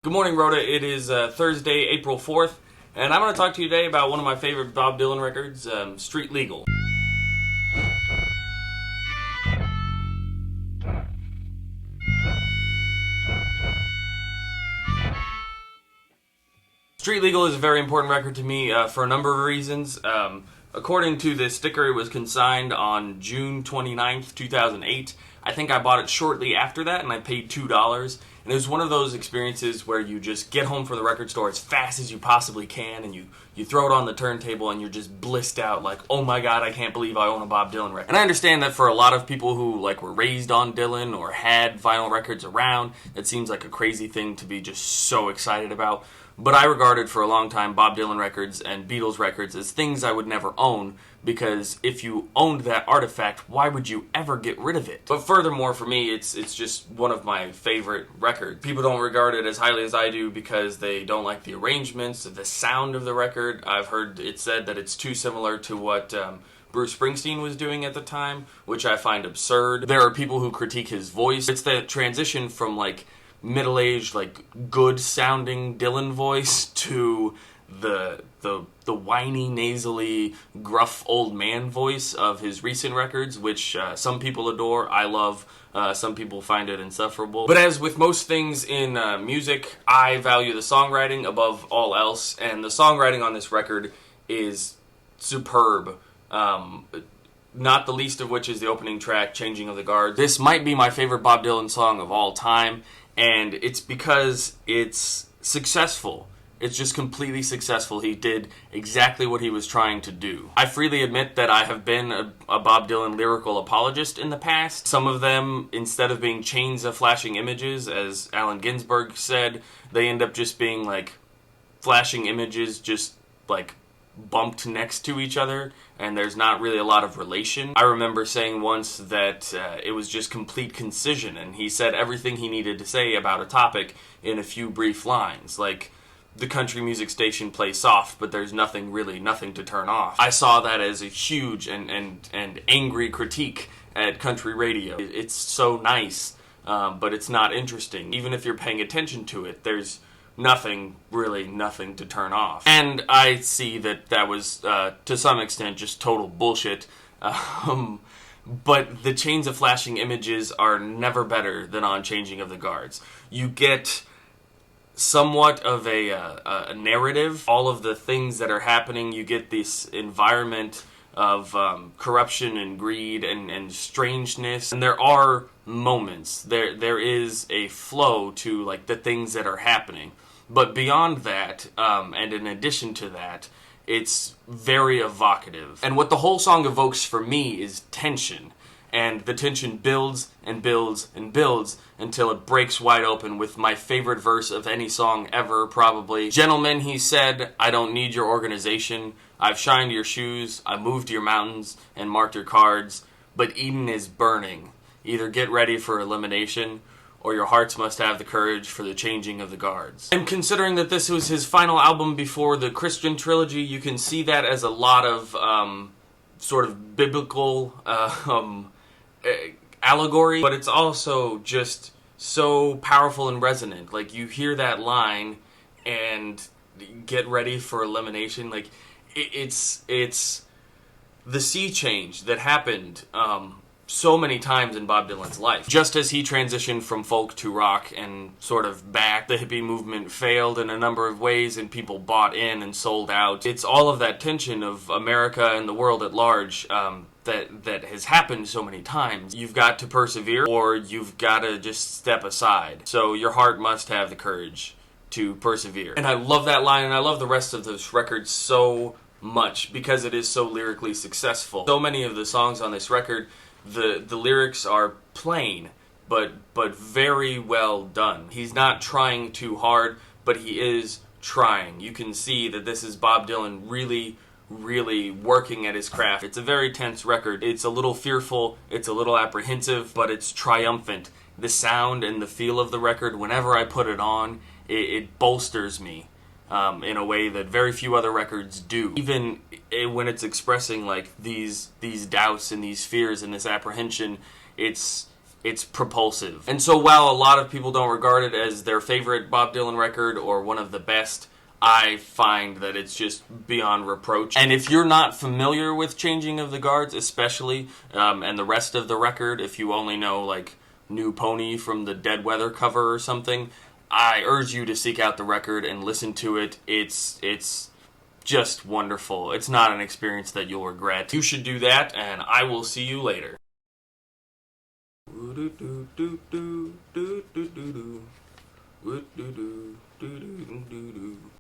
Good morning, Rhoda. It is Thursday, April 4th, and I'm going to talk to you today about one of my favorite Bob Dylan records, Street Legal. Street Legal is a very important record to me for a number of reasons. According to the sticker, it was consigned on June 29th, 2008. I think I bought it shortly after that, and I paid $2. And it was one of those experiences where you just get home from the record store as fast as you possibly can, and you throw it on the turntable, and you're just blissed out, like, oh my god, I can't believe I own a Bob Dylan record. And I understand that for a lot of people who were raised on Dylan or had vinyl records around, it seems like a crazy thing to be just so excited about. But I regarded for a long time Bob Dylan records and Beatles records as things I would never own, because if you owned that artifact, why would you ever get rid of it? But furthermore, for me, it's just one of my favorite records. People don't regard it as highly as I do because they don't like the arrangements, the sound of the record. I've heard it said that it's too similar to what Bruce Springsteen was doing at the time, which I find absurd. There are people who critique his voice. It's the transition from middle-aged, good-sounding Dylan voice to the whiny, nasally, gruff old man voice of his recent records, which some people adore, I love, some people find it insufferable. But as with most things in music, I value the songwriting above all else, and the songwriting on this record is superb. Not the least of which is the opening track, Changing of the Guards. This might be my favorite Bob Dylan song of all time, and it's because it's successful. It's just completely successful. He did exactly what he was trying to do. I freely admit that I have been a Bob Dylan lyrical apologist in the past. Some of them, instead of being chains of flashing images, as Allen Ginsberg said, they end up just being flashing images just bumped next to each other, and there's not really a lot of relation. I remember saying once that it was just complete concision, and he said everything he needed to say about a topic in a few brief lines, like, the country music station plays soft, but there's nothing to turn off. I saw that as a huge and angry critique at country radio. It's so nice, but it's not interesting. Even if you're paying attention to it, there's nothing to turn off. And I see that was, to some extent, just total bullshit. But the chains of flashing images are never better than on Changing of the Guards. You get somewhat of a narrative, all of the things that are happening. You get this environment of corruption and greed and strangeness, and there are moments. There is a flow to the things that are happening. But beyond that, and in addition to that, it's very evocative. And what the whole song evokes for me is tension. And the tension builds and builds and builds until it breaks wide open with my favorite verse of any song ever, probably. Gentlemen, he said, I don't need your organization. I've shined your shoes, I moved your mountains, and marked your cards. But Eden is burning. Either get ready for elimination, or your hearts must have the courage for the changing of the guards. And considering that this was his final album before the Christian trilogy, you can see that as a lot of sort of biblical allegory, but it's also just so powerful and resonant. You hear that line and get ready for elimination. It's the sea change that happened so many times in Bob Dylan's life. Just as he transitioned from folk to rock and sort of back, the hippie movement failed in a number of ways and people bought in and sold out. It's all of that tension of America and the world at large that has happened so many times. You've got to persevere, or you've got to just step aside. So your heart must have the courage to persevere. And I love that line, and I love the rest of this record so much because it is so lyrically successful. So many of the songs on this record, the lyrics are plain, but very well done. He's not trying too hard, but he is trying. You can see that this is Bob Dylan really working at his craft. It's a very tense record. It's a little fearful, it's a little apprehensive, but it's triumphant. The sound and the feel of the record, whenever I put it on, it bolsters me in a way that very few other records do. Even when it's expressing these doubts and these fears and this apprehension, it's it's propulsive. And so while a lot of people don't regard it as their favorite Bob Dylan record or one of the best, I find that it's just beyond reproach. And if you're not familiar with Changing of the Guards, especially, and the rest of the record, if you only know, like, New Pony from the Dead Weather cover or something, I urge you to seek out the record and listen to it. It's just wonderful. It's not an experience that you'll regret. You should do that, and I will see you later.